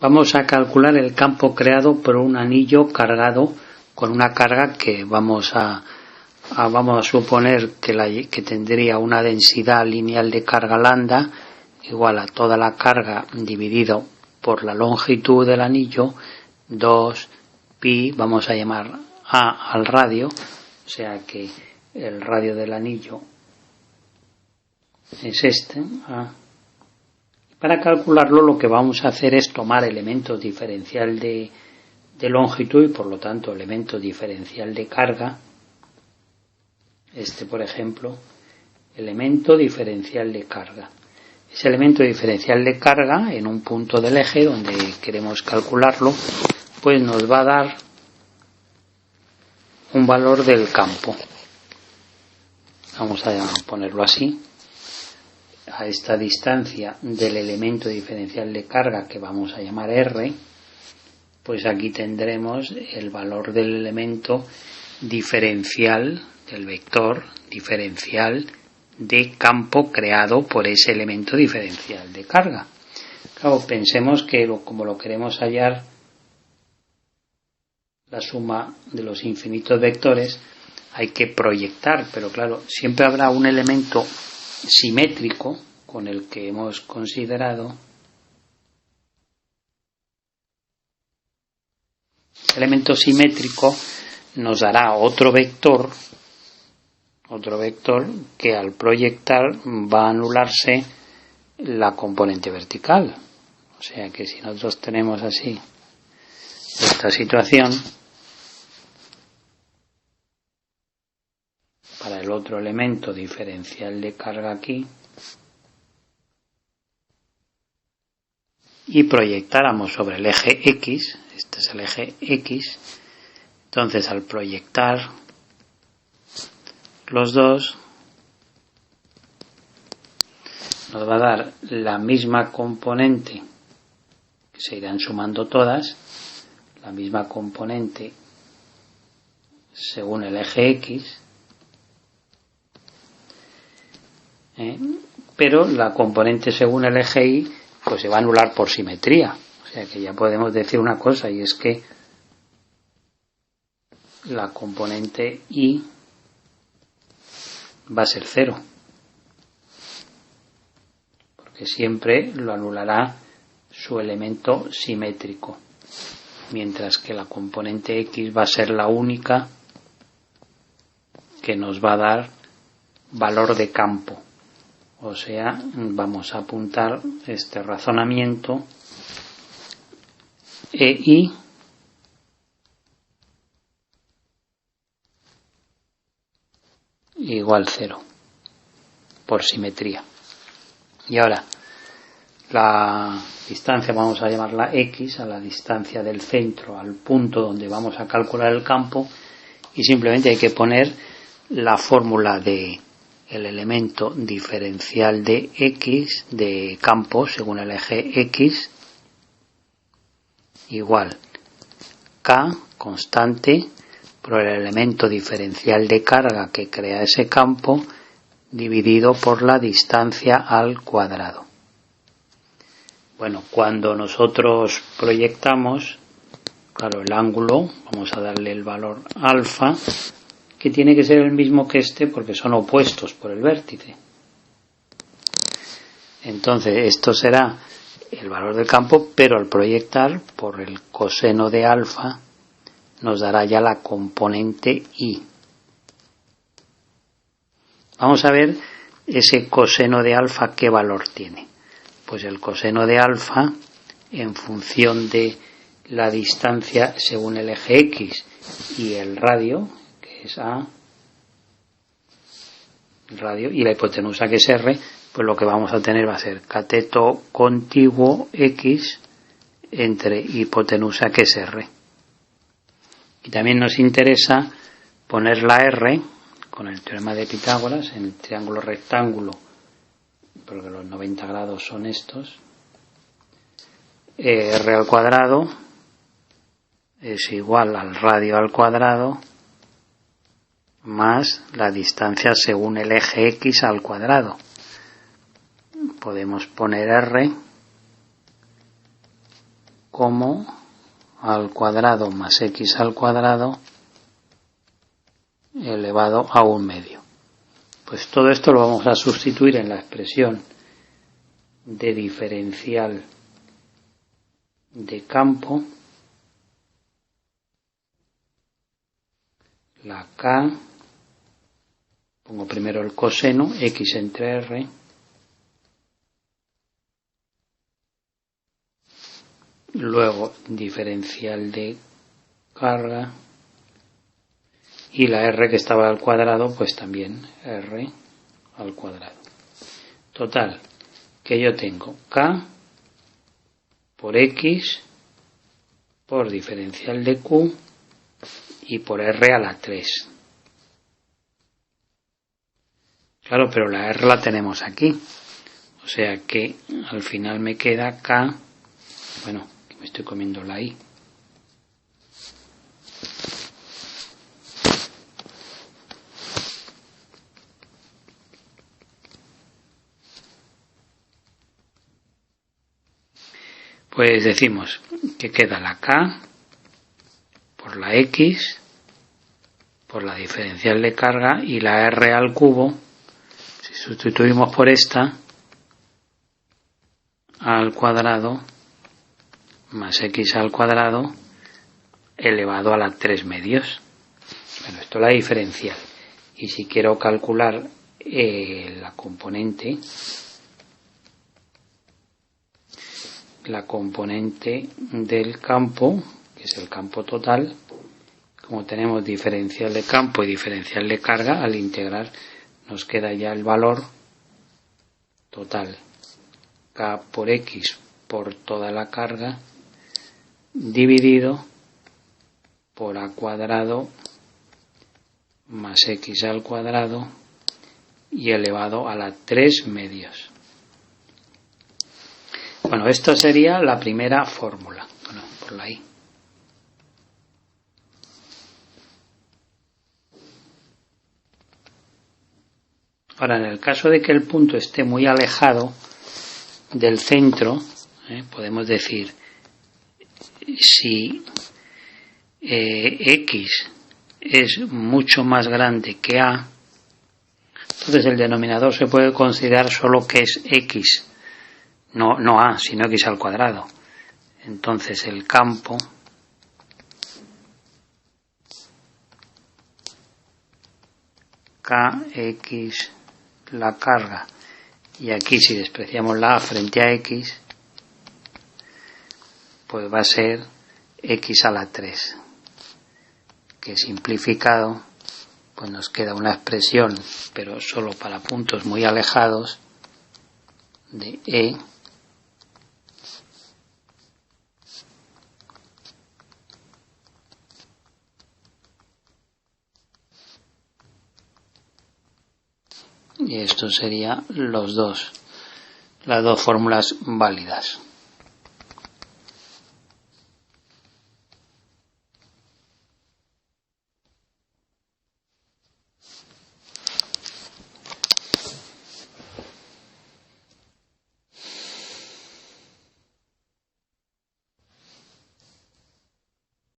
Vamos a calcular el campo creado por un anillo cargado con una carga que vamos a suponer que tendría una densidad lineal de carga lambda igual a toda la carga dividido por la longitud del anillo, 2 pi, vamos a llamar a al radio, o sea que el radio del anillo es este, a. Para calcularlo lo que vamos a hacer es tomar elemento diferencial de longitud y por lo tanto elemento diferencial de carga. Este, por ejemplo, elemento diferencial de carga. Ese elemento diferencial de carga en un punto del eje donde queremos calcularlo, pues nos va a dar un valor del campo. Vamos a ponerlo así. A esta distancia del elemento diferencial de carga que vamos a llamar R, pues aquí tendremos el valor del elemento diferencial, del vector diferencial de campo creado por ese elemento diferencial de carga. Claro, pensemos que como lo queremos hallar la suma de los infinitos vectores, hay que proyectar, pero claro, siempre habrá un elemento simétrico con el que hemos considerado. El elemento simétrico nos dará otro vector que al proyectar va a anularse la componente vertical. O sea que si nosotros tenemos así esta situación, para el otro elemento diferencial de carga aquí, y proyectáramos sobre el eje X, este es el eje X, entonces al proyectar los dos nos va a dar la misma componente, que se irán sumando todas, la misma componente según el eje X, pero la componente según el eje Y pues se va a anular por simetría. O sea que ya podemos decir una cosa, y es que la componente Y va a ser 0, porque siempre lo anulará su elemento simétrico, mientras que la componente X va a ser la única que nos va a dar valor de campo. O sea, vamos a apuntar este razonamiento EI igual 0 por simetría. Y ahora la distancia vamos a llamarla X, a la distancia del centro al punto donde vamos a calcular el campo, y simplemente hay que poner la fórmula de el elemento diferencial de X de campo según el eje X igual K constante por el elemento diferencial de carga que crea ese campo dividido por la distancia al cuadrado. Bueno, cuando nosotros proyectamos, claro, el ángulo, vamos a darle el valor alfa, que tiene que ser el mismo que este porque son opuestos por el vértice. Entonces esto será el valor del campo, pero al proyectar por el coseno de alfa nos dará ya la componente Y. Vamos a ver ese coseno de alfa qué valor tiene. Pues el coseno de alfa, en función de la distancia según el eje X y el radio, es A, radio, y la hipotenusa que es R, pues lo que vamos a tener va a ser cateto contiguo X entre hipotenusa que es R. Y también nos interesa poner la R con el teorema de Pitágoras en el triángulo rectángulo, porque los 90 grados son estos. R al cuadrado es igual al radio al cuadrado más la distancia según el eje X al cuadrado. Podemos poner R como al cuadrado más x al cuadrado elevado a 1/2. Pues todo esto lo vamos a sustituir en la expresión de diferencial de campo. La k, pongo primero el coseno, x entre r, luego diferencial de carga, y la r que estaba al cuadrado, pues también r al cuadrado. Total, que yo tengo k por x por diferencial de q y por r a la 3. Claro, pero la r la tenemos aquí. O sea que al final me queda k, bueno, que me estoy comiendo la i. Pues decimos que queda la k por la x por la diferencial de carga y la r al cubo, si sustituimos por esta, al cuadrado más x al cuadrado elevado a la 3/2. Bueno, esto es la diferencial. Y si quiero calcular la componente del campo, que es el campo total, como tenemos diferencial de campo y diferencial de carga, al integrar nos queda ya el valor total, k por x por toda la carga, dividido por a cuadrado más x al cuadrado y elevado a la 3/2. Bueno, esta sería la primera fórmula. Bueno, por la i. Ahora, en el caso de que el punto esté muy alejado del centro, podemos decir, si x es mucho más grande que a, entonces el denominador se puede considerar solo que es x, no a, sino x al cuadrado. Entonces el campo kx la carga, y aquí si despreciamos la a frente a x, pues va a ser x a la 3, que simplificado pues nos queda una expresión, pero solo para puntos muy alejados, de e y esto sería las dos fórmulas válidas.